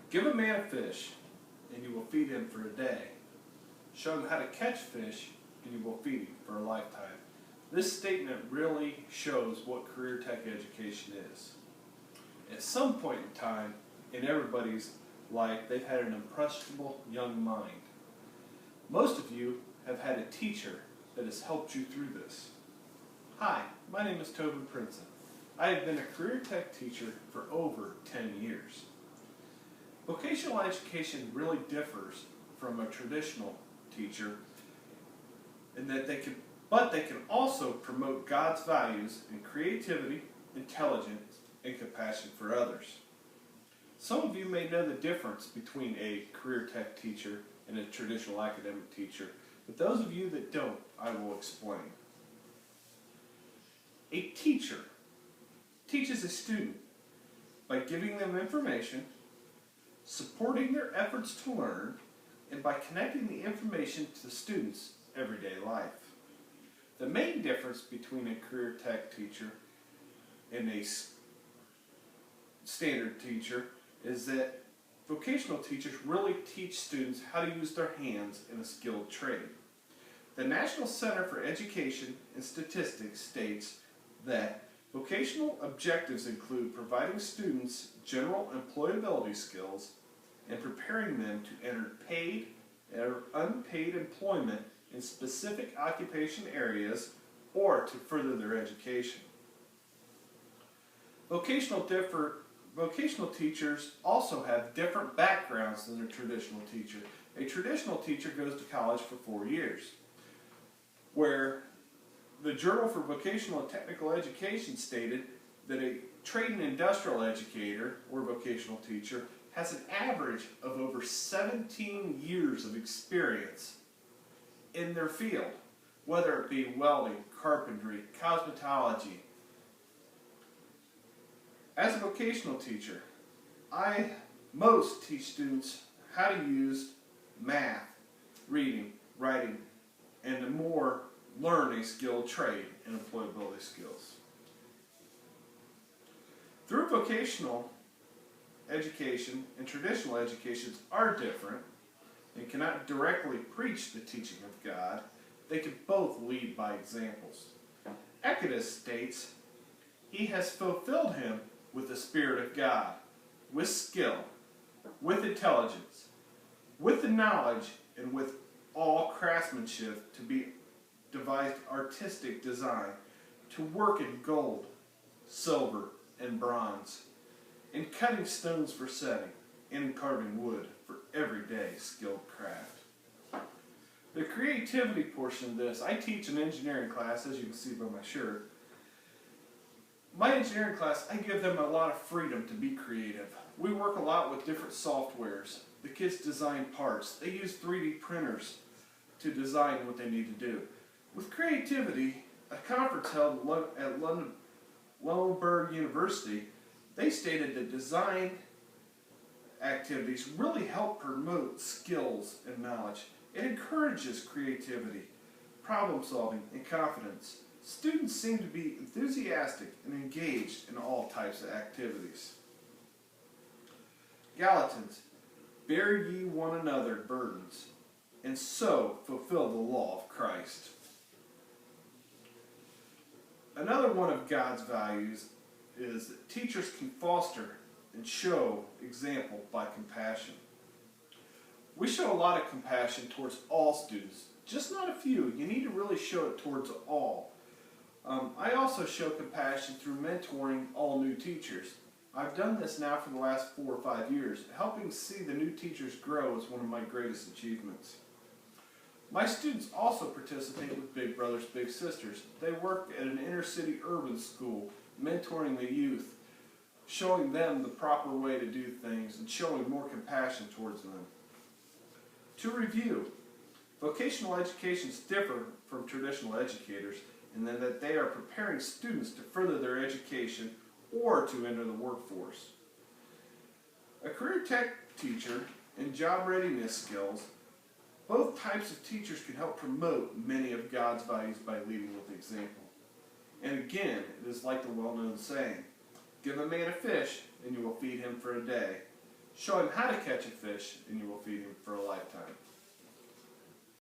Give a man a fish, and you will feed him for a day. Show him how to catch fish, and you will feed him for a lifetime. This statement really shows what career tech education is. At some point in time in everybody's life, they've had an impressionable young mind. Most of you have had a teacher that has helped you through this. Hi, my name is Tobin Prinsen. I have been a career tech teacher for over 10 years. Vocational education really differs from a traditional teacher in that they can also promote God's values in creativity, intelligence, and compassion for others. Some of you may know the difference between a career tech teacher and a traditional academic teacher, but those of you that don't, I will explain. A teacher teaches a student by giving them information, supporting their efforts to learn, and by connecting the information to the student's everyday life. The main difference between a career tech teacher and a standard teacher is that vocational teachers really teach students how to use their hands in a skilled trade. The National Center for Education and Statistics states that vocational objectives include providing students general employability skills and preparing them to enter paid or unpaid employment in specific occupation areas or to further their education. Vocational teachers also have different backgrounds than a traditional teacher. A traditional teacher goes to college for 4 years, where the Journal for Vocational and Technical Education stated that a trade and industrial educator or vocational teacher has an average of over 17 years of experience in their field, whether it be welding, carpentry, cosmetology. As a vocational teacher, I most teach students how to use math, reading, writing, and to more learn a skilled trade and employability skills. Through vocational education and traditional educations are different and cannot directly preach the teaching of God, they can both lead by examples. Exodus states, "He has fulfilled him with the Spirit of God, with skill, with intelligence, with the knowledge, and with all craftsmanship to be devised artistic design, to work in gold, silver, and bronze, in cutting stones for setting, and in carving wood for everyday skilled craft." The creativity portion of this, I teach an engineering class, as you can see by my shirt. My engineering class, I give them a lot of freedom to be creative. We work a lot with different softwares. The kids design parts. They use 3D printers to design what they need to do. With creativity, a conference held at Lunenburg University, they stated that design activities really help promote skills and knowledge. It encourages creativity, problem solving, and confidence. Students seem to be enthusiastic and engaged in all types of activities. Galatians, "Bear ye one another burdens, and so fulfill the law of Christ." Another one of God's values is that teachers can foster and show example by compassion. We show a lot of compassion towards all students, just not a few. You need to really show it towards all. I also show compassion through mentoring all new teachers. I've done this now for the last 4 or 5 years. Helping see the new teachers grow is one of my greatest achievements. My students also participate with Big Brothers Big Sisters. They work at an inner city urban school, mentoring the youth, showing them the proper way to do things, and showing more compassion towards them. To review, vocational educations differ from traditional educators in that they are preparing students to further their education or to enter the workforce. A career tech teacher and job readiness skills, both types of teachers can help promote many of God's values by leading with example. And again, it is like the well-known saying, "Give a man a fish, and you will feed him for a day. Show him how to catch a fish, and you will feed him for a lifetime.